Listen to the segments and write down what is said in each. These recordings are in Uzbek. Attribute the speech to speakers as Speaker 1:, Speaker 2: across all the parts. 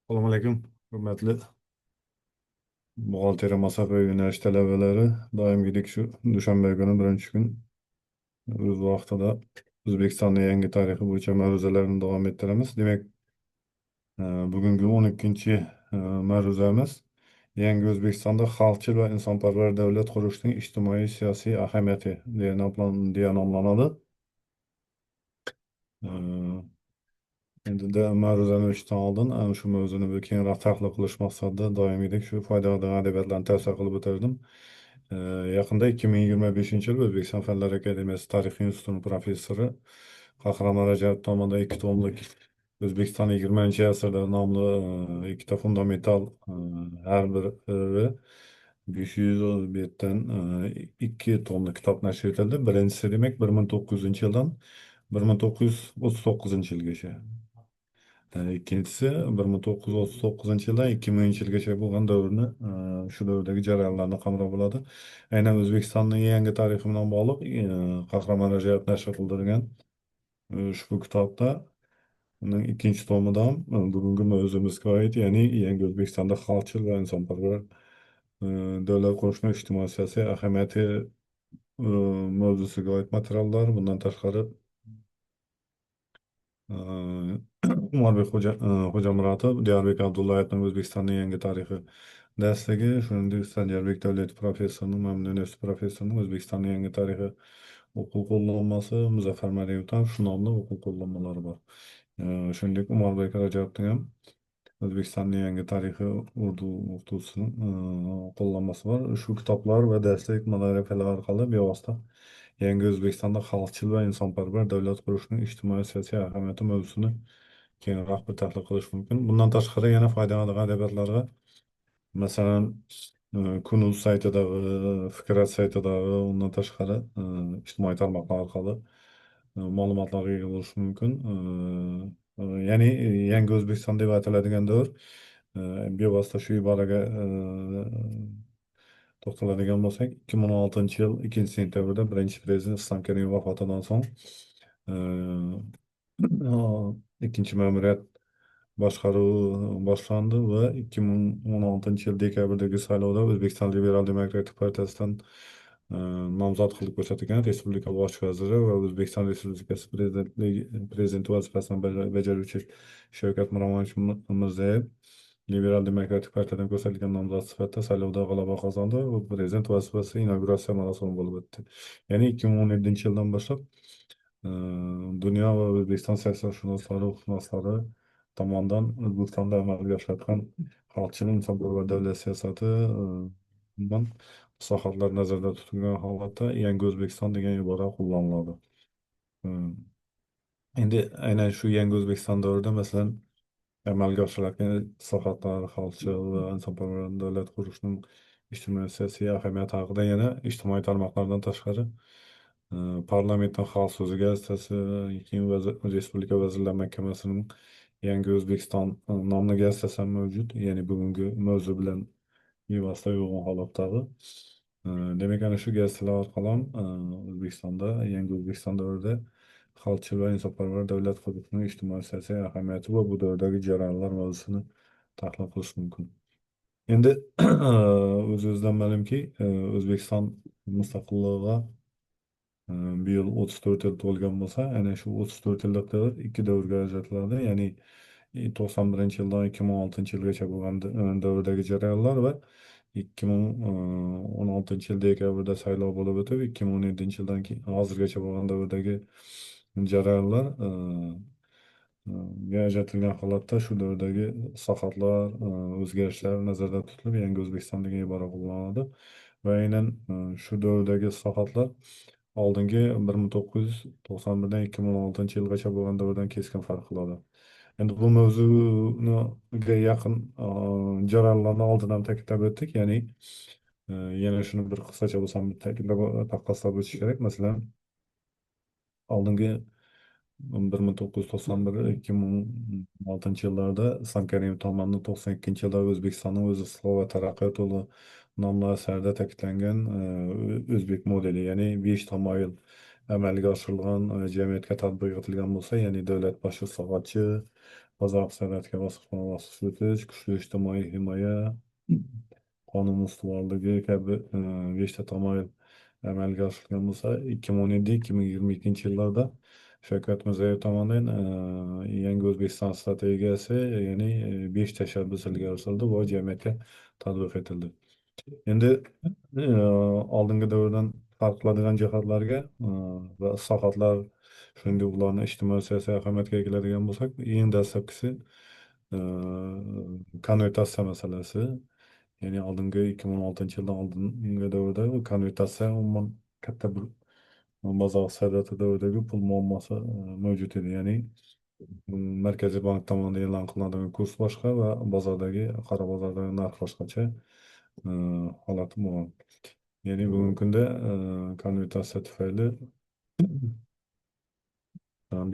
Speaker 1: Assalomu alaykum, hurmatli buxgalteriya masofaviy yo'nalish talabalari. Doimgidek shu dushanba kuni birinchi kun o'z vaqtida O'zbekistonning yangi tarixi bo'yicha ma'ruzalarni davom ettiramiz. Demak, bugungi 12-chi ma'ruzamiz Yangi O'zbekistonda xalqchil va insonparvar davlat qurishning ijtimoiy siyosiy ahamiyati deya nomlanadi. E, Endi ma'ruzani o'tishdan oldin ana shu mavzuni bir kengroq tahlil qilish maqsadida doimgidek shu foydali adabiyotlarni tavsiya qilib o'tardim. Ee, Yaqinda 2025 yil O'zbekiston Fanlar akademiyasi Tarix institutining professori Qahramon Rajabov tomonidan ikki tomlik O'zbekiston 20 asrda nomli ikkita fundamental har biri 500 betdan ikki tomli kitob nashr etildi. Birinchisi demak 1900 yildan 1939 yilgacha. İkincisi 1939 yildan 2000 yilgacha bo'lgan davrni shu davrdagi jarayonlarni qamrab oladi. Aynan O'zbekistonning yangi tarixi bilan bog'liq Qahramon Rajabov nashr qildirgan ushbu kitobda uning ikkinchi tomidan bugungi mavzumizga oid, ya'ni yangi O'zbekistonda xalqchil va insonparvar davlat qurishning ijtimoiy siyosiy ahamiyati mavzusiga oid materiallar. Bundan tashqari Ee, Umarbek Xo'jamuratov, Diyarbek Abdullayevning O'zbekistonning yangi tarixi darsligi, shuningdek Sanjarbek Davletov professorning, Mamnuniyat professorning O'zbekistonning yangi tarixi o'quv qo'llanmasi, Muzaffar Marievdan shu nomli o'quv qo'llanmalari bor. Shuningdek Umarbek Rajabovning ham O'zbekistonning yangi tarixi urdu o'qituvchisining qo'llanmasi bor. Shu kitoblar va darslik monografiyalari orqali bevosita yangi O'zbekistonda xalqchil va insonparvar davlat qurishning ijtimoiy siyosiy ahamiyati mavzusini kengroq bir tahlil qilish mumkin. Bundan tashqari yana foydalanadigan adabiyotlarga, masalan, Kunuz saytidagi, Fikrat saytidagi, undan tashqari ijtimoiy tarmoqlar orqali ma'lumotlarga ega bo'lish mumkin. Ya'ni yangi O'zbekiston deb ataladigan davr bevosita shu iboraga to'xtaladigan bo'lsak, 2016 yil 2 sentabrda birinchi prezident Islom Karimov vafotidan so'ng ikkinchi ma'muriyat boshqaruvi boshlandi va 2016 yil dekabrdagi saylovda O'zbekiston Liberal Demokratik partiyasidan nomzod qilib ko'rsatilgan Respublika bosh vaziri va O'zbekiston Respublikasi prezidenti vazifasini bajaruvchi Shavkat Miromonovich Mirziyoyev Liberal Demokratik partiyadan ko'rsatilgan nomzod sifatida saylovda g'alaba qozondi va prezident vazifasi inauguratsiya marosimi bo'lib o'tdi. Ya'ni 2017 yildan boshlab e, dunyo va O'zbekiston siyosatshunoslari, huquqshunoslari tomonidan O'zbekistonda amalga oshayotgan xalqchil insonparvar davlat siyosati bundan islohotlar nazarda tutilgan holatda yangi O'zbekiston degan ibora qo'llaniladi. Hmm. Endi aynan shu yangi O'zbekiston davrida, masalan, amalga oshiriladigan islohotlar xalqchil va insonparvar davlat qurishning ijtimoiy siyosiy ahamiyati haqida yana ijtimoiy tarmoqlardan tashqari parlamentdan xalq so'zi gazetasi, keyin Respublika Vazirlar Mahkamasining Yangi O'zbekiston nomli gazetasi ham mavjud. Ya'ni bugungi mavzu bilan bevosita uyg'un holatdagi. Demak, ana shu gazetalar orqali ham O'zbekistonda, yangi O'zbekiston davrida xalqchil va insonparvar davlat qurishning ijtimoiy siyosiy ahamiyati va bu davrdagi jarayonlar mavzusini tahlil qilish mumkin. Endi o'z-o'zidan ma'lumki, O'zbekiston mustaqillig'iga bu yil 34 yil to'lgan bo'lsa, ana shu 34 yillik davr ikki davrga ajratiladi. Ya'ni 91 yildan 2016 yilgacha bo'lgan davrdagi jarayonlar va 2016 yil dekabrda saylov bo'lib o'tib, 2017 yildan hozirgacha bo'lgan davrdagi jarayonlar ajratilgan holatda shu davrdagi islohotlar, o'zgarishlar nazarda tutilib, yangi O'zbekiston degan ibora qo'llaniladi. Va aynan shu davrdagi islohotlar oldingi 1991dan 2016 yilgacha bo'lgan davrdan keskin farq qiladi. Endi bu mavzuga yaqin jarayonlarni oldin ham ta'kidlab o'tdik. Ya'ni yana shuni bir qisqacha bo'lsam taqqoslab o'tish kerak. Masalan, oldingi 1991-2016 yillarda Islom Karimov tomonidan 92 yilda O'zbekistonning o'z isloh va taraqqiyot yo'li nomli asarida ta'kidlangan o'zbek modeli, ya'ni 5 tamoyil amalga oshirilgan, jamiyatga tatbiq etilgan bo'lsa, ya'ni davlat boshi islohotchi, bozor iqtisodiyotga bosqichma-bosqich o'tish, kuchli ijtimoiy himoya, qonun ustuvorligi kabi beshta tamoyil amalga oshirilgan bo'lsa, 2017-2022 yillarda Shavkat Mirziyoyev tomonidan yangi O'zbekiston strategiyasi, ya'ni 5 tashabbus ilgari surildi va jamiyatga tatbiq etildi. Endi oldingi davrdan farq qiladigan jihatlarga va islohotlar, shuningdek ularni ijtimoiy siyosiy ahamiyatga keladigan bo'lsak, eng dastlabkisi e, konvertatsiya masalasi. Ya'ni oldingi 2016 yildan oldingi davrda konvertatsiya umuman katta bir bozor iqtisodiyoti davridagi pul muammosi mavjud edi. Ya'ni Markaziy bank tomonidan e'lon qilinadigan kurs boshqa va bozordagi qora bozordagi narx boshqacha holat bo'lgan. Ya'ni bugungi kunda konvertatsiya tufayli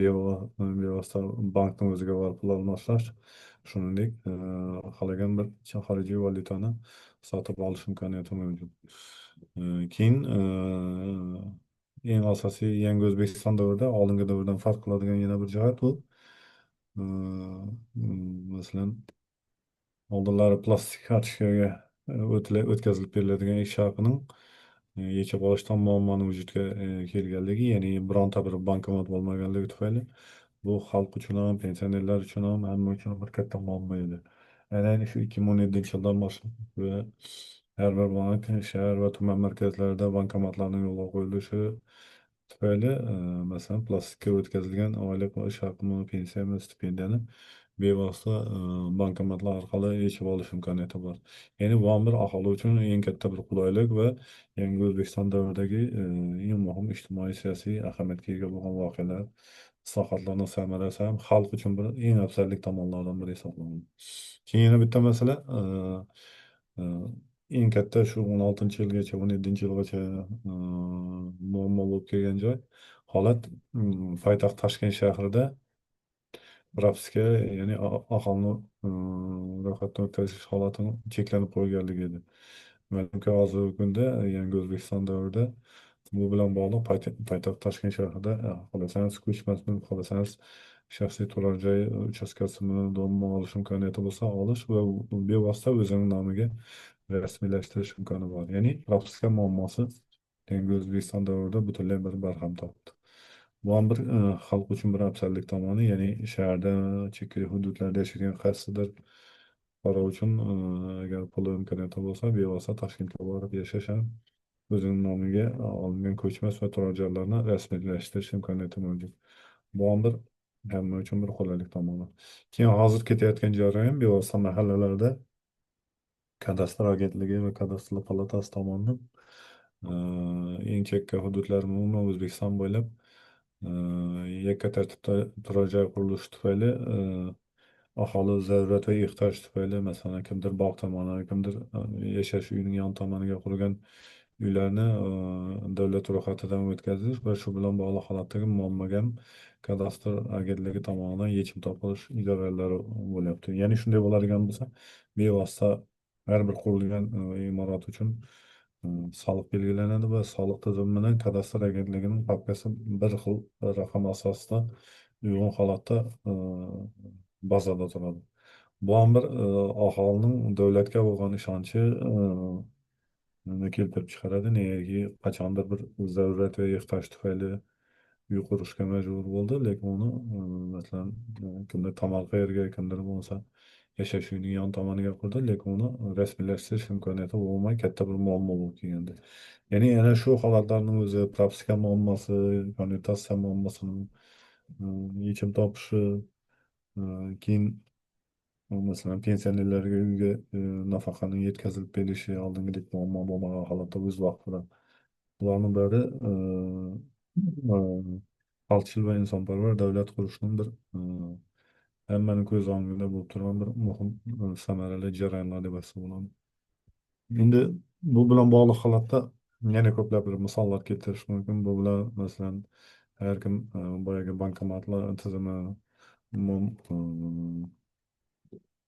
Speaker 1: bevosita bankning o'ziga borib pul almashlash, shuningdek xohlagan bir xorijiy valyutani sotib olish imkoniyati mavjud. Keyin eng asosiy yangi O'zbekiston davrida oldingi davrdan farq qiladigan yana bir jihat bu masalan, oldinlari plastik kartochkaga o'tkazilib beriladigan ish haqining yechib olishdan muammoni vujudga kelganligi, ya'ni bironta bir bankomat bo'lmaganligi tufayli bu xalq uchun ham, pensionerlar uchun ham, hamma uchun bir katta muammo edi. Aynan shu 2017 yildan boshlab va har bir bank shahar va tuman markazlarida bankomatlarning yo'lga qo'yilishi tufayli masalan plastikka o'tkazilgan oylik va ish haqi, pensiyami, stipendiyani bevosita bankomatlar orqali yechib olish imkoniyati bor. Ya'ni bu ham bir aholi uchun eng katta bir qulaylik va yangi O'zbekiston davridagi eng muhim ijtimoiy siyosiy ahamiyatga ega bo'lgan voqealar, islohotlarning samarasi ham xalq uchun bir eng afzallik tomonlardan biri hisoblanadi. Keyin yana bitta masala, e, eng katta shu 16 yilgacha, 17 yilgacha muammo bo'lib kelgan joy holat, poytaxt Toshkent shahrida propiska, ya'ni aholini ro'yxatdan o'tkazish holatini cheklanib qo'yganligi edi. Ma'lumki, hozirgi kunda yangi O'zbekiston davrida bu bilan bog'liq poytaxt Toshkent shahrida xohlasangiz ko'chmasmi, xohlasangiz shaxsiy turar joy uchastkasini dom olish imkoniyati bo'lsa olish va bevosita o'zining nomiga rasmiylashtirish imkoni bor. Ya'ni propiska muammosi yangi O'zbekiston davrida butunlay bir barham topdi. Bu ham bir xalq uchun bir afzallik tomoni, ya'ni shaharda, chekka hududlarda yashagan qaysidir fuqaro uchun agar puli imkoniyati bo'lsa, bevosita Toshkentga borib yashash ham o'zining nomiga olingan ko'chmas va turar joylarni rasmiylashtirish imkoniyati mavjud. Bu ham bir hamma uchun bir qulaylik tomoni. Keyin hozir ketayotgan jarayon bevosita mahallalarda kadastr agentligi va kadastr palatasi tomonidan eng chekka hududlar, umuman O'zbekiston bo'ylab yakka tartibda turar joy qurilishi tufayli aholi zarurat va ehtiyoj tufayli, masalan, kimdir bog' tomoni, kimdir yashash uyining yon tomoniga qurgan uylarni davlat ro'yxatidan o'tkazish va shu bilan bog'liq holatdagi muammoga ham kadastr agentligi tomonidan yechim topilish jarayonlari bo'lyapti. Ya'ni shunday bo'ladigan bo'lsa, bevosita har bir qurilgan imorat uchun soliq belgilanadi va soliq tizimi bilan kadastr agentligining papkasi bir xil raqam asosida uyg'un holatda bazada turadi. Bu ham bir aholining davlatga bo'lgan ishonchi keltirib chiqaradi. Negaki qachondir bir zarurat va ehtiyoj tufayli uy qurishga majbur bo'ldi, lekin uni masalan kimdir qamal qayerga, kimdir bo'lsa yashash uyining yon tomoniga qurdi, lekin uni rasmiylashtirish imkoniyati bo'lmay katta bir muammo bo'lib kelgandi. Ya'ni ana shu holatlarning o'zi propiska muammosi, konvertatsiya muammosini yechim topishi, keyin masalan pensionerlarga uyga nafaqaning yetkazilib berilishi oldingidek muammo bo'lmagan holatda o'z vaqtida, bularning bari xalqchil va insonparvar davlat qurishning bir hammaning ko'z o'ngida bo'lib turgan bir muhim samarali jarayonlar deb aytsa bo'ladi. Endi bu bilan bog'liq holatda yana ko'plab bir misollar keltirish mumkin. Bu bilan masalan har kim boyagi bankomatlar tizimi, umum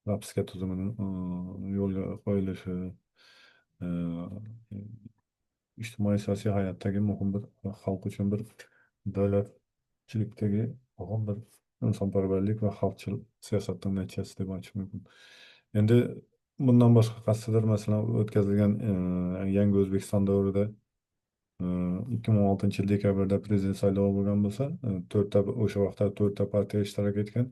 Speaker 1: propiska tizimining yo'lga qo'yilishi, e, ijtimoiy siyosiy hayotdagi muhim bir xalq uchun bir davlatchilikdagi muhim bir insonparvarlik va xalqchil siyosatning natijasi deb aytish mumkin. Endi bundan boshqa qaysidir masalan o'tkazilgan yangi O'zbekiston davrida 2016 yil dekabrda prezident saylovi bo'lgan bo'lsa, o'sha vaqtda to'rtta partiya ishtirok etgan.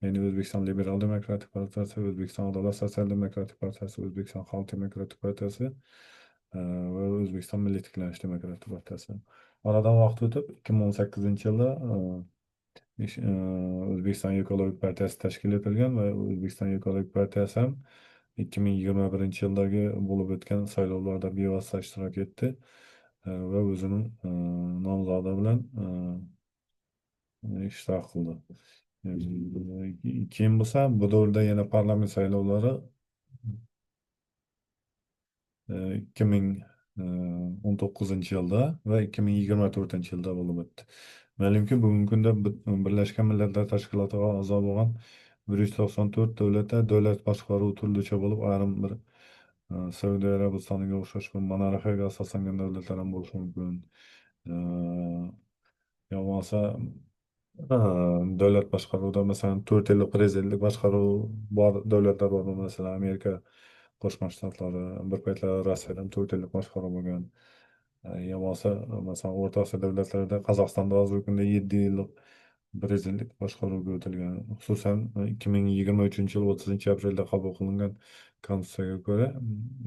Speaker 1: Ya'ni O'zbekiston Liberal Demokratik partiyasi, O'zbekiston Adolat Sotsial Demokratik partiyasi, O'zbekiston Xalq Demokratik partiyasi va O'zbekiston Milliy tiklanish demokratik partiyasi. Oradan vaqt o'tib, 2018 yilda O'zbekiston Ekologik partiyasi tashkil etilgan va O'zbekiston Ekologik partiyasi ham 2021 yildagi bo'lib o'tgan saylovlarda bevosita ishtirok etdi va o'zining nomzodi bilan ishtirok qildi. Keyin bo'lsa bu davrda yana parlament saylovlari 2019 yilda va 2024 yilda bo'lib o'tdi. Ma'lumki, bugungi kunda Birlashgan Millatlar Tashkilotiga a'zo bo'lgan 194 davlatda davlat boshqaruvi turlicha bo'lib, ayrim bir Saudiya Arabistoniga o'xshash bir monarxiyaga asoslangan davlatlar ham bo'lishi mumkin. Yo bo'lmasa davlat boshqaruvida masalan 4 yillik prezidentlik boshqaruv bor davlatlar bor. Masalan, Amerika Qo'shma Shtatlari, bir paytlar Rossiyadan 4 yillik boshqaruv bo'lgan. Yo bo'lmasa masalan O'rta Osiyo davlatlarida Qozog'istonda hozirgi kunda 7 yillik prezidentlik boshqaruvga o'tilgan. Xususan 2023 yil 30 aprelda qabul qilingan konstitutsiyaga ko'ra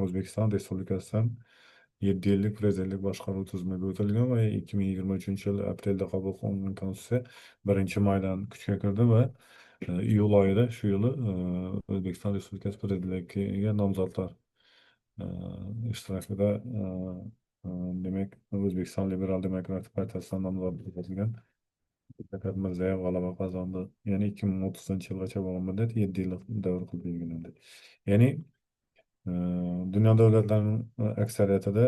Speaker 1: O'zbekiston Respublikasidan 7 yillik prezidentlik boshqaruv tizimiga o'tilgan va 2023 yil aprelda qabul qilingan konstitutsiya 1 maydan kuchga kirdi va iyul oyida shu yili O'zbekiston Respublikasi prezidentligiga nomzodlar e, ishtirokida demak O'zbekiston Liberal Demokratik partiyasidan nomzod etilgan Shavkat Mirziyoyev g'alaba qozondi. Ya'ni 2030 yilgacha bo'lgan muddat 7 yil davr qilib belgilandi. Ya'ni e, dunyo davlatlarining aksariyatida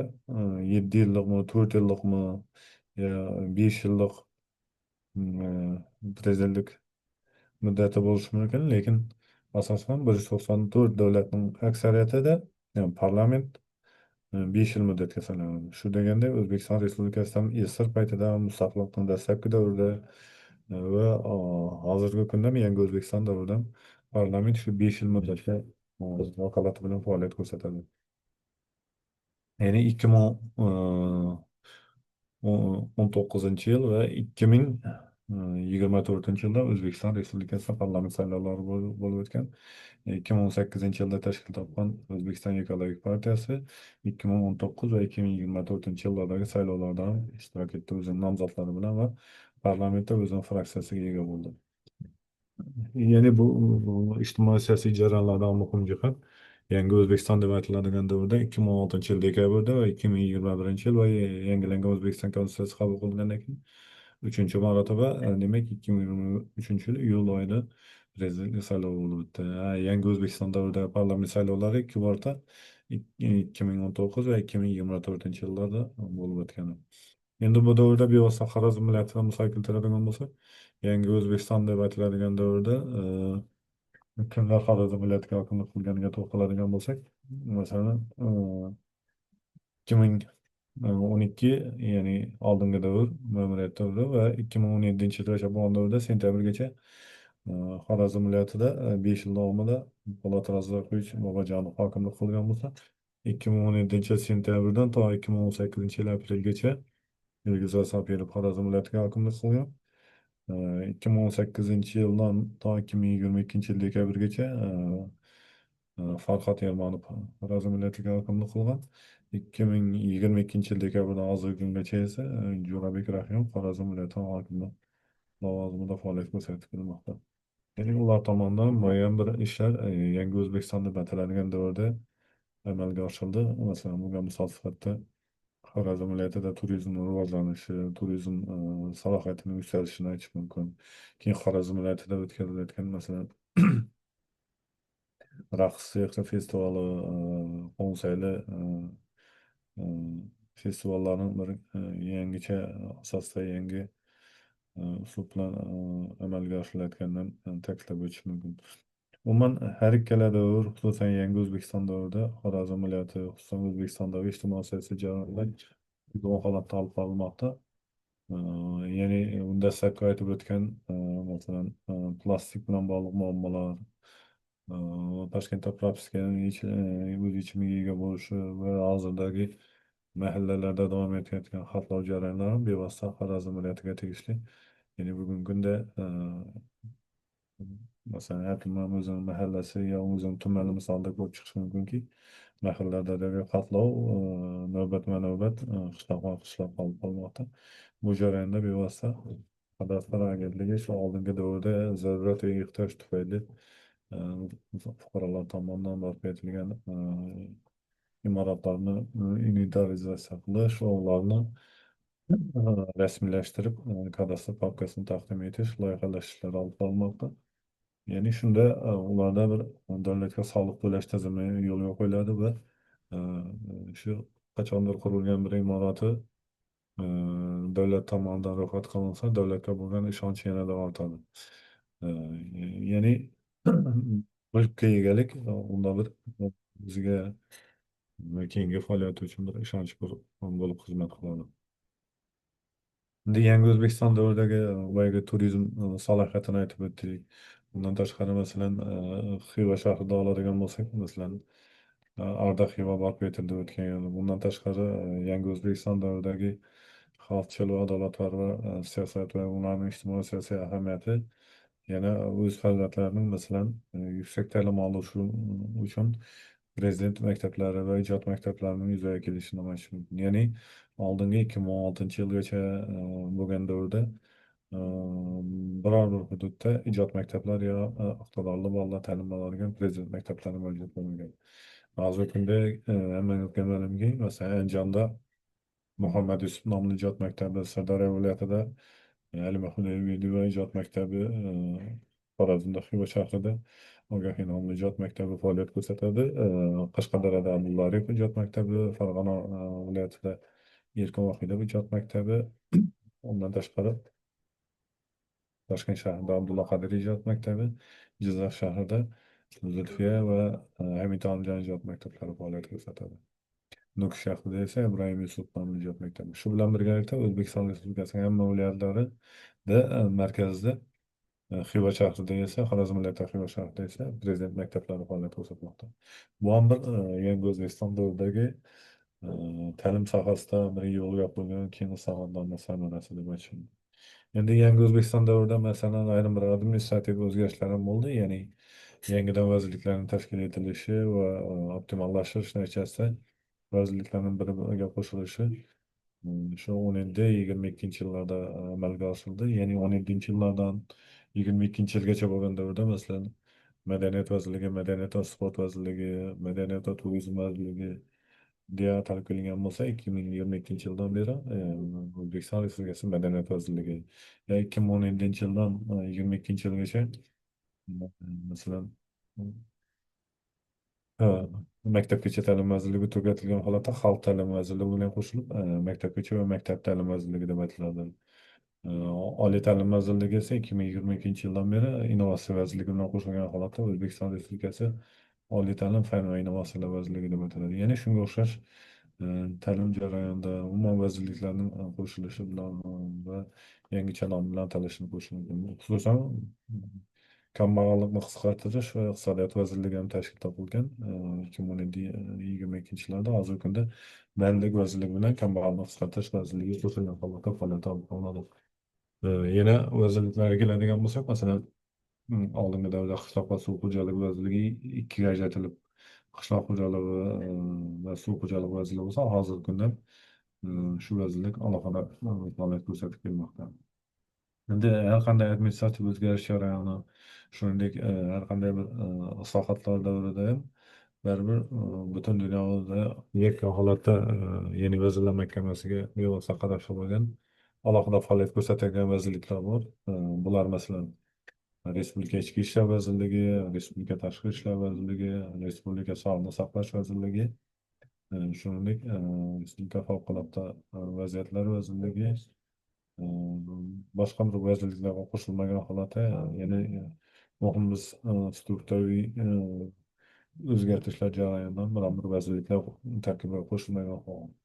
Speaker 1: 7 yillikmi, 4 yillikmi, yo 5 yillik prezidentlik muddati bo'lishi mumkin, lekin asosan 194 davlatning aksariyatida parlament 5 yil muddatga sanaladi. Shu deganda O'zbekiston Respublikasi ham Isr paytida mustaqillikning dastlabki davrida va hozirgi kunda ham yangi O'zbekiston davrida parlament shu 5 yil muddatga vakolati bilan faoliyat ko'rsatadi. Ya'ni 2019 yil va 2024 yilda O'zbekiston Respublikasida parlament saylovlari bo'lib o'tgan. 2018 yilda tashkil topgan O'zbekiston Ekologik partiyasi 2019 va 2024 yillardagi saylovlarda ham ishtirok etdi o'zining nomzodlari bilan va parlamentda o'zining fraksiyasiga ega bo'ldi. Ya'ni bu ijtimoiy siyosiy jarayonlardan muhim jihat yangi O'zbekiston deb aytiladigan davrda 2016 yil dekabrda va 2021 yil va yangilangan O'zbekiston Konstitutsiyasi qabul qilingandan keyin uchinchi marotaba demak 2023 yil iyul oyida prezidentlik saylovi bo'lib o'tdi. Yangi O'zbekiston davridagi parlament saylovlari ikki marta 2019 va 2024 yillarda bo'lib o'tgan. Endi bu davrda bevosita Xorazm millatini misol keltiradigan bo'lsak, yangi O'zbekiston deb aytiladigan davrda kimlar Xorazm millatiga hokimlik qilganiga to'xtaladigan bo'lsak, masalan, 2012 ya'ni oldingi davr ma'muriyat davri va 2017 yil Rajab bo'lgan davrda sentyabrgacha Xorazm viloyatida 5 yil davomida Po'lat Razzoqovich Bobojonov hokimlik qilgan bo'lsa, 2017 yil sentyabrdan to 2018 yil aprelgacha Ilgizor Sapirov Xorazm viloyatiga hokimlik qilgan. 2018 yildan to 2022 yil dekabrgacha Farhod Ermanov Xorazm viloyatiga hokimlik qilgan. 2022 yil dekabrdan hozirgi kungacha esa Jo'rabek Rahimov Xorazm viloyati hokimi lavozimida faoliyat ko'rsatib kelmoqda. Ya'ni ular tomonidan muayyan bir ishlar yangi O'zbekiston deb ataladigan davrda amalga oshirildi. Masalan, bunga misol sifatida Xorazm viloyatida turizmning rivojlanishi, turizm salohiyatining yuksalishini aytish mumkin. Keyin Xorazm viloyatida o'tkazilayotgan masalan raqs sexi festivali, qo'nsayli festivallarning bir yangicha asosda yangi uslub bilan amalga oshirilayotganidan ta'kidlab o'tish mumkin. Umuman har ikkala davr, xususan yangi O'zbekiston davrida Xorazm viloyati, xususan O'zbekistondagi ijtimoiy siyosiy jarayonlar juda holatda olib borilmoqda. Ya'ni unda dastlabki aytib o'tgan masalan plastik bilan bog'liq muammolar, Toshkentda propiska o'z ichimiga ega bo'lishi va hozirdagi mahallalarda davom etayotgan xatlov jarayonlari bevosita Xorazm viloyatiga tegishli. Ya'ni bugungi kunda masalan har kim o'zini mahallasi yo o'zini tumani misolida ko'rib chiqish mumkinki, mahallalardagi qatlov navbatma-navbat qishloqma-qishloq olib qolmoqda. Bu jarayonda bevosita Qadastr agentligi shu oldingi davrda zarurat va ehtiyoj tufayli fuqarolar tomonidan barpo etilgan imoratlarni inventarizatsiya qilish va ularni rasmiylashtirib kadastr papkasini taqdim etish loyihalash ishlari olib borilmoqda. Ya'ni shunda ularda bir davlatga soliq to'lash tizimi yo'lga qo'yiladi va shu qachondir qurilgan bir imorati davlat tomonidan ro'yxat qilinsa, davlatga bo'lgan ishonch yanada ortadi. Ya'ni mulkka egalik unda bir o'ziga va keyingi faoliyati uchun bir ishonch bo'lib xizmat qiladi. Endi yangi O'zbekiston davridagi boyagi turizm salohiyatini aytib o'tdik. Bundan tashqari masalan Xiva shahrida oladigan bo'lsak, masalan Ardax-Xiva barpo etildi o'tgan yil. Bundan tashqari yangi O'zbekiston davridagi xalqchil va adolatparvar siyosat va ularning ijtimoiy siyosiy ahamiyati yana o'z farzandlarining masalan yuksak ta'lim olishi uchun prezident maktablari va ijod maktablarining yuzaga kelishini namoyish qildi. Ya'ni oldingi 2016 yilgacha bo'lgan davrda e, biror bir hududda ijod maktablari yo iqtidorli bolalar ta'lim oladigan prezident maktablari mavjud bo'lmagan. Hozirgi kunda hammaga ma'lumki, masalan, Andijonda Muhammad Yusuf nomli ijod maktabi, Sirdaryo viloyatida Ali Mahmudov ijod maktabi, Xorazmda Xiva shahrida Ogahiy nomli ijod maktabi faoliyat ko'rsatadi. Qashqadaryoda Abdulla Aripov ijod maktabi, Farg'ona viloyatida Erkin Vohidov ijod maktabi, undan tashqari Toshkent shahrida Abdulla Qadiriy ijod maktabi, Jizzax shahrida Zulfiya va Hamid Olimjon ijod maktablari faoliyat ko'rsatadi. Nukus shahrida esa Ibrohim Yusuf nomli ijod maktabi. Shu bilan birgalikda O'zbekiston Respublikasining hamma viloyatlarida markazda Xiva shahrida esa Xorazm viloyati Xiva shahrida esa prezident maktablari faoliyat ko'rsatmoqda. Bu ham bir yangi O'zbekiston davridagi ta'lim sohasida bir yo'l qo'ygan keng savodxonlik samarasi deb aytishim mumkin. Endi yangi O'zbekiston davrida masalan ayrim bir administrativ o'zgarishlar ham bo'ldi. Ya'ni yangidan vazirliklarning tashkil etilishi va optimallashtirish natijasida vazirliklarning biriga qo'shilishi shu 17-22 yillarda amalga oshirildi. Ya'ni 17 yillardan 22 yilgacha bo'lgan davrda masalan Madaniyat vazirligi, Madaniyat va sport vazirligi, Madaniyat va turizm vazirligi deya atalib kelingan bo'lsa, 2022 yildan beri O'zbekiston Respublikasi Madaniyat vazirligi, 2017 yildan 22 yilgacha masalan Ha, maktabgacha ta'lim vazirligi tugatilgan holatda xalq ta'limi vazirligi bilan qo'shilib maktabgacha va maktab ta'limi vazirligi deb aytiladi. Oliy ta'lim vazirligi esa 2022 yildan beri innovatsiya vazirligi bilan qo'shilgan holatda O'zbekiston Respublikasi Oliy ta'lim fan va innovatsiyalar vazirligi deb ataladi. Ya'ni shunga o'xshash ta'lim jarayonida umuman vazirliklarning qo'shilishi bilan va yangicha nom bilan atalishini qo'shish mumkin. Xususan kambag'allikni qisqartirish va iqtisodiyot vazirligi ham tashkil topilgan 2022 yillarda. Hozirgi kunda bandlik vazirligi bilan kambag'allikni qisqartirish vazirligi qo'shilgan holatda faoliyat olib qo'yiladi. Yana vazirliklarga keladigan bo'lsak, masalan, oldingi davrda qishloq va suv xo'jaligi vazirligi ikkiga ajratilib, qishloq xo'jaligi va suv xo'jaligi vazirligi bo'lsa, hozirgi kunda shu vazirlik alohida faoliyat ko'rsatib kelmoqda. Endi har qanday administrativ o'zgarish jarayoni, shuningdek har qanday bir islohotlar davrida ham baribir butun dunyoda yakka holatda yeni vazirlar mahkamasiga bevosita qarashli bo'lgan alohida faoliyat ko'rsatadigan vazirliklar bor. Bular masalan Respublika Ichki ishlar vazirligi, Respublika Tashqi ishlar vazirligi, Respublika Sog'liqni saqlash vazirligi, shuningdek Respublika Favqulodda vaziyatlar vazirligi, boshqa bir vazirliklarga qo'shilmagan holatda yana muhim biz strukturviy o'zgartirishlar jarayonidan biron bir vazirliklar tarkibiga qo'shilmagan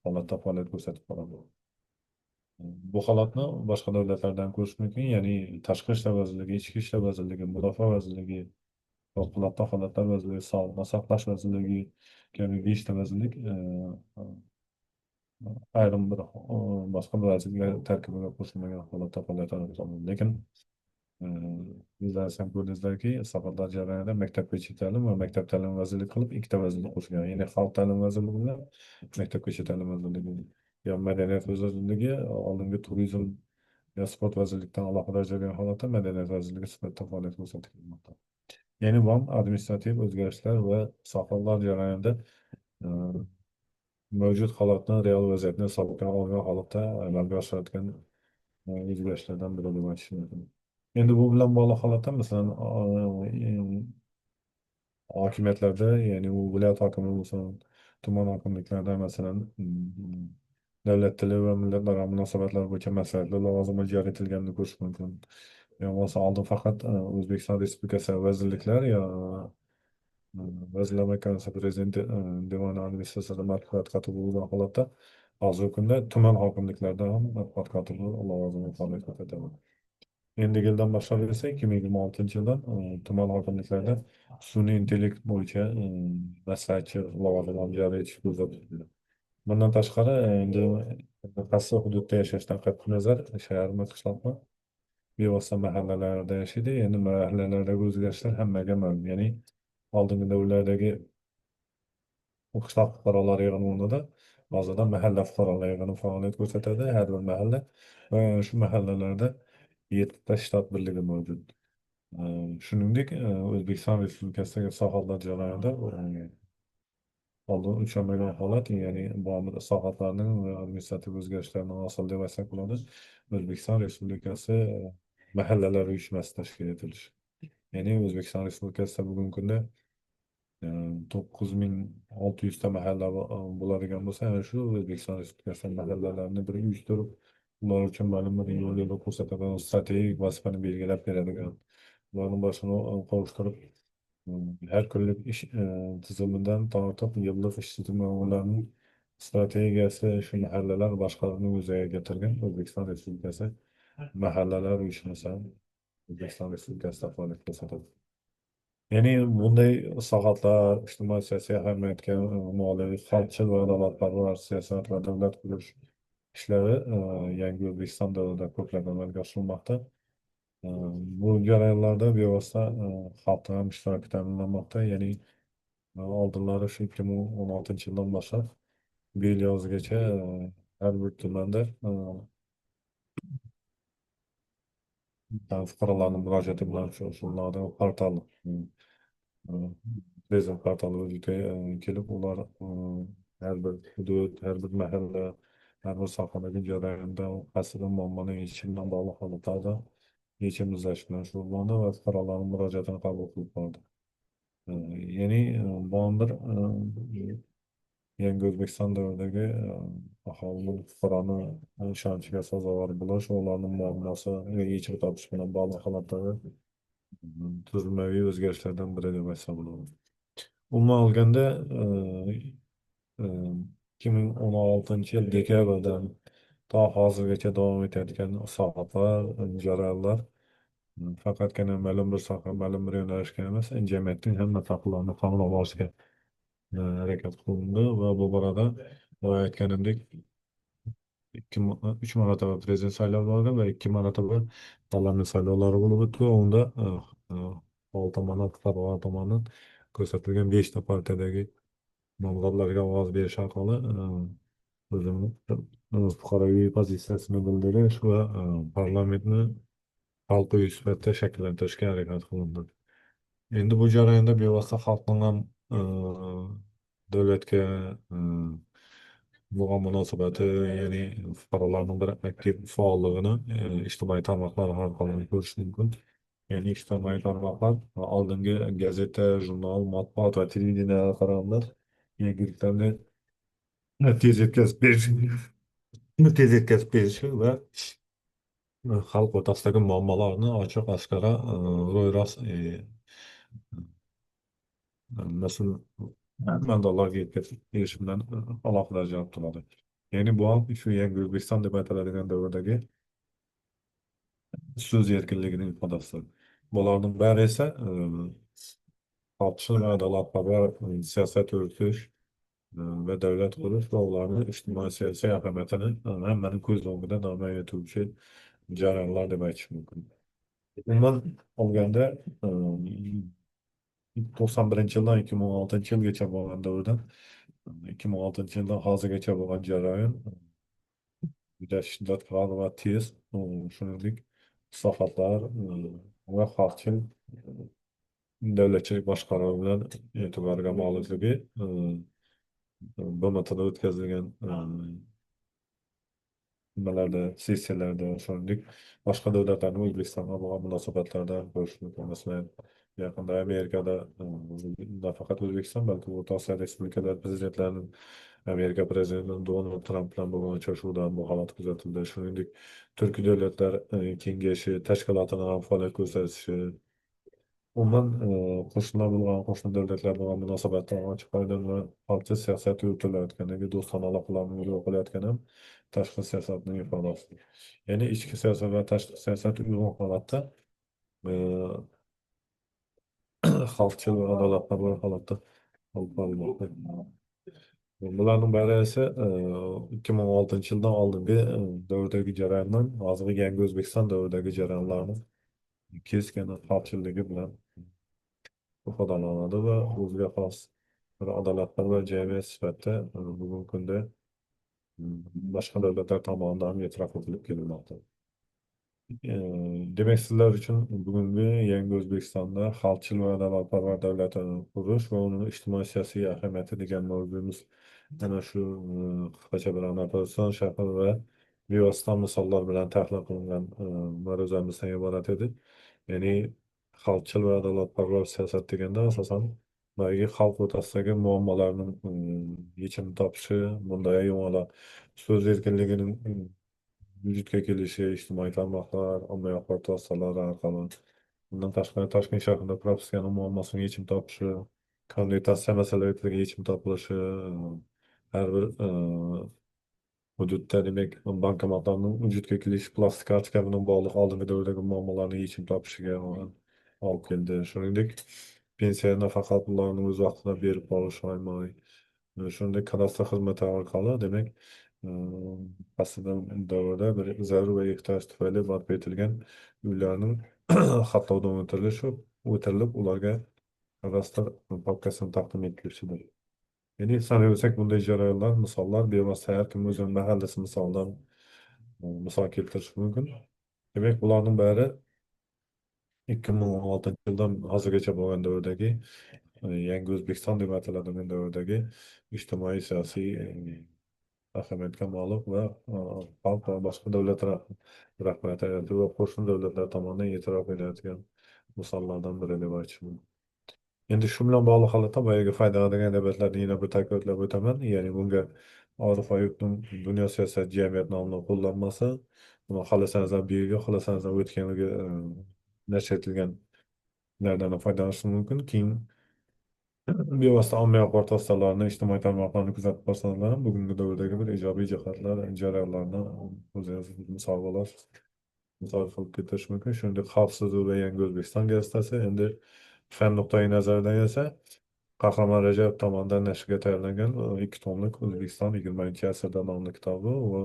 Speaker 1: holatda faoliyat ko'rsatib boradi. Bu holatni boshqa davlatlardan ko'rish mumkin, ya'ni Tashqi ishlar vazirligi, Ichki ishlar vazirligi, Mudofaa vazirligi, Favqulodda holatlar vazirligi, Sog'liqni saqlash vazirligi kabi beshta vazirlik ayrim bir boshqa bir vazirliklar tarkibiga qo'shilmagan holatda qo'llayotgan. Lekin e, bizlar ham ko'rdingizlarki, safarlar jarayonida maktabgacha ta'lim va maktab ta'limi vazirligi qilib ikkita vazirlik qo'shilgan. Ya'ni Xalq ta'limi vazirligi bilan maktabgacha ta'lim vazirligi. Ya madaniyat vazirligi oldingi turizm va sport vazirligidan alohida ajralgan holatda madaniyat vazirligi sifatida faoliyat ko'rsatib kelmoqda. Ya'ni bu ham administrativ o'zgarishlar va sohalar jarayonida e, mavjud holatni, real vaziyatni hisobga olgan holatda amalga oshirayotgan o'zgarishlardan biri deb aytish mumkin. Endi bu bilan bog'liq holatda masalan hokimiyatlarda, ya'ni u viloyat hokimi bo'lsin, tuman hokimliklarda masalan davlat tili va millatlararo munosabatlar bo'yicha maslahatli lavozimlar joriy etilganini ko'rish mumkin. Yo bo'lmasa oldin faqat O'zbekiston Respublikasi vazirliklar yo Vazirlar Mahkamasi Prezidenti Devoni Administratsiyasida matbuot kotibi bo'lgan holatda hozirgi kunda tuman hokimliklarda ham matbuot kotibi lavozimi faoliyat yuritadi. Endi yildan boshlab esa 2026 yildan tuman hokimliklarda sun'iy intellekt bo'yicha maslahatchi lavozimlarni joriy etish ko'zda tutilgan. Bundan tashqari endi qaysi hududda yashashdan qat'iy nazar shaharmi qishloqmi bevosita mahallalarda yashaydi. Endi mahallalardagi o'zgarishlar hammaga ma'lum. Ya'ni oldingi davrlardagi qishloq fuqarolar yig'inida hozirda mahalla fuqarolar yig'ini faoliyat ko'rsatadi. Har bir mahalla va shu mahallalarda yettita shtat birligi mavjud. Shuningdek, O'zbekiston Respublikasidagi sohalar jarayonida oldin uchramagan holat, ya'ni bu sohalarning va administrativ o'zgarishlarni hosil deb aytsak bo'ladi. O'zbekiston Respublikasi mahallalar uyushmasi tashkil etilishi. Ya'ni O'zbekiston Respublikasida bugungi kunda 9600 ta mahalla bo'ladigan bo'lsa, ana shu O'zbekiston Respublikasi mahallalarini bir uyushtirib, ular uchun ma'lum bir yo'l yo'l ko'rsatadigan strategik vazifani belgilab beradigan, ularni boshini qovushtirib, har kunlik ish tizimidan tortib yillik ish tizimi ularning strategiyasi shu mahallalar boshqaruvini yuzaga keltirgan O'zbekiston Respublikasi mahallalar uyushmasi ham O'zbekiston Respublikasida faoliyat ko'rsatadi. Ya'ni bunday islohotlar ijtimoiy siyosiy ahamiyatga molik xalqchil va davlatparvar siyosat va davlat qurish ishlari yangi O'zbekiston davrida ko'plab amalga oshirilmoqda. E, Bu jarayonlarda bevosita xalqni ham ishtiroki ta'minlanmoqda. Ya'ni oldinlari shu 2016 yildan boshlab bu yil yozigacha har bir tumanda fuqarolarning murojaati bilan shug'ullanadigan portal prezident portali vujudga kelib, ular har bir hudud, har bir mahalla, har bir sohadagi jarayonda qaysidir muammoni yechish bilan bog'liq holatlarda yechim izlash bilan shug'ullanadi va fuqarolarning murojaatini qabul qilib bordi. Ya'ni bu ham bir yangi O'zbekiston davridagi aholining fuqaroni ishonchiga sazovor bo'lish, ularning muammosiga yechim topish bilan bog'liq holatlarda tuzilmaviy o'zgarishlardan biri deb aytsa bo'ladi. Umuman olganda, e, 2016 yil dekabrdan to hozirgacha davom etayotgan islohotlar, jarayonlar faqatgina ma'lum bir soha, ma'lum bir yo'nalishga emas, jamiyatning hamma sohalarini qamrab olishga harakat qilindi va bu borada boya aytganimdek uch marotaba prezident saylovi bo'lgan va ikki marotaba parlament saylovlari bo'lib o'tdi va unda faol tomonidan fuqarolar tomonidan ko'rsatilgan beshta partiyadagi nomzodlarga ovoz berish orqali o'zini fuqaroviy pozitsiyasini bildirish va parlamentni xalq uyi sifatida shakllantirishga harakat qilindi. Endi bu jarayonda bevosita xalqning ham davlatga bo'lgan munosabati, ya'ni fuqarolarning bir aktiv faolligini ijtimoiy tarmoqlar orqali ko'rish mumkin. Ya'ni ijtimoiy tarmoqlar oldingi gazeta, jurnal, matbuot va televideniyega qaraganda yangiliklarni tez yetkazib berish, tez yetkazib berishi va xalq o'rtasidagi muammolarni ochiq oshkora ro'yros mas'ul amaldorlarga yetkazib berish bilan alohida javob turadi. Yani bu an şu Yangi O'zbekiston deb ataladigan davrdagi so'z erkinligining ifodasi. Bularning bari esa xalqchil va adolatparvar siyosat yuritish ve devlet kuruluş ve onların ictimai siyasi ahamiyetini hemen göz önünde namoyon etuvchi jarayonlar demek mumkin. Umuman olganda 91 yildan 2016 yilgacha bo'lgan davrda 2016 yildan hozirgacha bo'lgan jarayon juda shiddatli va tez, shuningdek islohotlar va xalqchil davlatchilik boshqaruvi bilan e'tiborga molligi BMTda o'tkazilgan nimalarda, sessiyalarda, shuningdek, boshqa davlatlarning O'zbekistonga bo'lgan munosabatlarda ko'rish mumkin. Masalan, yaqinda Amerikada nafaqat O'zbekiston, balki O'rta Osiyo respublikalari prezidentlarining Amerika prezidenti Donald Tramp bilan bo'lgan uchrashuvda bu holat kuzatildi. Shuningdek, Turkiy davlatlar kengashi tashkilotining ham faoliyat ko'rsatishi, umuman qo'shnilar bo'lgan qo'shni davlatlar bilan munosabatlar ochiq oydin va xalqcha siyosat yuritilayotganligi, do'stona aloqalarni yo'l qo'yayotgani ham tashqi siyosatning ifodasi. Ya'ni ichki siyosat va tashqi siyosat uyg'un holatda e, xalqchil va adolatli holatda olib borilmoqda. Bularning bari esa 2016 yildan oldingi davrdagi jarayondan hozirgi yangi O'zbekiston davridagi jarayonlarni keskin xalqchilligi bilan ifodalanadi va o'ziga xos bir adolatparvar jamiyat sifatida bugungi kunda boshqa davlatlar tomonidan e'tirof etilib kelinmoqda. Demek sizler için bugungi yangi O'zbekistonda xalqchil va adolatparvar davlatini qurish va uning ijtimoiy-siyosiy ahamiyati degan mavzuyimiz ana shu qisqacha bilan Afg'oniston shahri va bevosita misollar bilan tahlil qilingan ma'ruzamizdan iborat edi. Ya'ni xalqchil va adolatparvar siyosat deganda asosan boyagi xalq o'rtasidagi muammolarning yechim topishi, bunday so'z erkinligining vücutga kelishi, ijtimoiy tarmoqlar, ommaviy axborot vositalari orqali. Bundan tashqari Toshkent shahrida propiskani muammosiga yechim topishi, konvertatsiya masalalariga yechim topilishi, har bir hududda demak bankomatlarning vujudga kelishi, plastik kartochka bilan bog'liq oldingi davrdagi muammolarni yechim topishiga olib keldi. Shuningdek, pensiya nafaqa pullarini o'z vaqtida berib borish oymay, shuningdek kadastr xizmati orqali demak aslida davrda bir zarur va ehtiyoj tufayli barpo etilgan uylarning xatlovdan o'tirilib ularga kadastr papkasini taqdim etilishidir. Yani sanıyorsak bunda jarayonlar, misollar bevosita har kim o'zini mahallasi misolidan misol keltirish mumkin. Demak, bularning bari 2016 yildan hozirgacha bo'lgan davrdagi yangi O'zbekiston deb ataladigan davrdagi ijtimoiy siyosiy ahamiyatga molik va xalq va boshqa davlat rahbariyati va qo'shni davlatlar tomonidan e'tirof edilayotgan misollardan biri deb aytish mumkin. Endi shu bilan bog'liq holatda boyagi foydalanadigan davlatlarni yana bir ta'kidlab o'taman. Ya'ni bunga Orif Oyibning dunyo siyosat jamiyat nomini qo'llanmasi, buni xohlasanizlar buyuk, xohlasanizlar o'tganligi nashr etilganlardan foydalanish mumkin. Keyin bevosita ommaviy axborot vositalarini, ijtimoiy tarmoqlarni kuzatib borsanizlar ham bugungi davrdagi bir ijobiy jihatlar, jarayonlarni o'zingiz misol bo'lasiz. Misol qilib keltirish mumkin. Shuningdek, Xavfsizlik va Yangi O'zbekiston gazetasi endi fan nuqtai nazaridan esa Qahramon Rajabov tomonidan nashrga tayyorlangan ikki tomlik O'zbekiston 20 asrda nomli kitobi va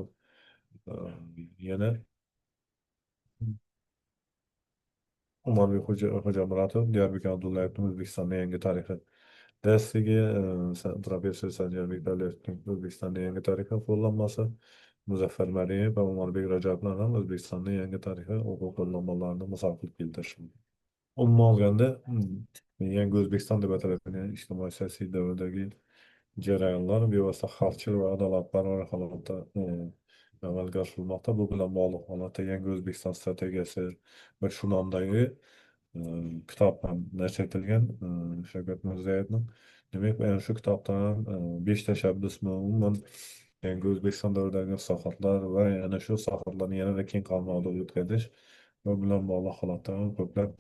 Speaker 1: yana Umarbek Xo'jamuratov, Diyarbekir Abdullayevning O'zbekistonda yangi tarixi dastligi, professor Sanjarbek Davletovning O'zbekistonda yangi tarixi qo'llanmasi, Muzaffar Mariyev va Umarbek Rajabovning ham O'zbekistonda yangi tarixi o'quv qo'llanmalarini misol qilib keltirish. Umuman olganda, yangi O'zbekiston deb ataladigan ijtimoiy siyosiy davrdagi jarayonlar bevosita xalqchil va adolatparvar holatda amalga oshirilmoqda. Bu bilan bog'liq holatda yangi O'zbekiston strategiyasi va shu nomdagi kitob ham nashr etilgan Shavkat Mirziyoyevning. Demak, ana shu kitobdan ham 5 tashabbusni umuman yangi O'zbekiston davridagi islohotlar va ana shu islohotlarni yanada keng qamrovda o'tkazish va bilan bog'liq holatda ham ko'plab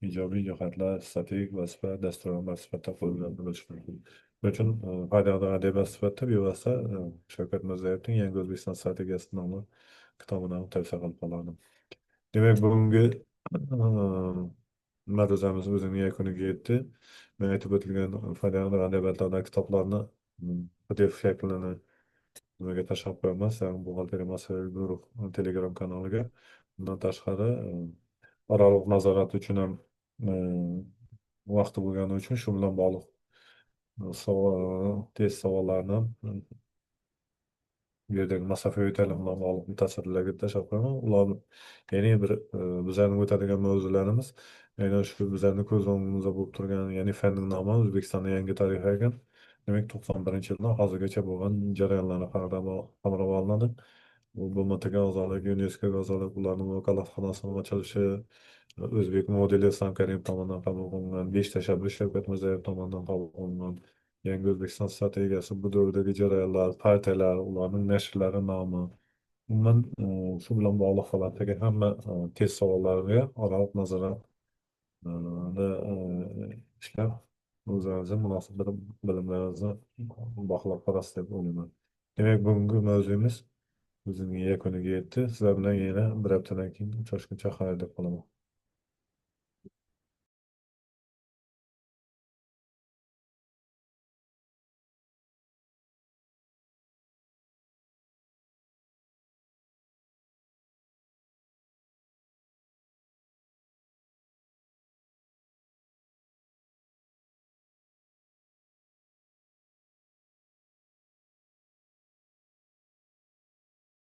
Speaker 1: ijobiy jihatlar strategik vazifa dasturlar sifatida qo'llanilishi mumkin. Üçün faydalı adabiyat sifatida bevosita Shavkat Mirziyoyevning Yangi O'zbekiston strategiyasi nomli kitobini tavsiya qilib qolaman. Demak, bugungi ma'ruzamiz o'zining yakuniga yetdi. Men aytib o'tilgan foydali adabiyotlardan kitoblarni PDF shaklini nimaga tashlab qo'yamiz, ya'ni buxgalteriya masalalari guruh Telegram kanaliga. Bundan tashqari, oraliq nazorat uchun ham vaqti bo'lgani uchun shu bilan bog'liq test savollarni bu yerdagi masofaviy ta'lim bilan bog'liq mutasaddilarga tashlab qo'yaman. Ular ya'ni bir bizlarning o'tadigan mavzularimiz aynan shu bizlarni ko'z o'ngimizda bo'lib turgan, ya'ni fanning nomi O'zbekistonda yangi tarix ekan. Demak, 91-yildan hozirgacha bo'lgan jarayonlarni qamrab olinadi. Bu BMTga a'zolik, UNESKOga a'zolik, ularning vakolatxonasini ochilishi, O'zbek modeli Islom Karimov tomonidan qabul qilingan, 5 tashabbus Shavkat Mirziyoyev tomonidan qabul qilingan Yangi O'zbekiston strategiyasi, bu davrdagi jarayonlar, partiyalar, ularning nashrlari nomi. Umuman, shu bilan bog'liq holatdagi hamma test savollariga oraliq nazorat ishlab, o'zlaringizni munosib bilimlaringizni baholab qarasiz deb o'ylayman. Demak, bugungi mavzuimiz o'zining yakuniga yetdi. Sizlar bilan yana bir haftadan keyin uchrashguncha xayr deb qolaman.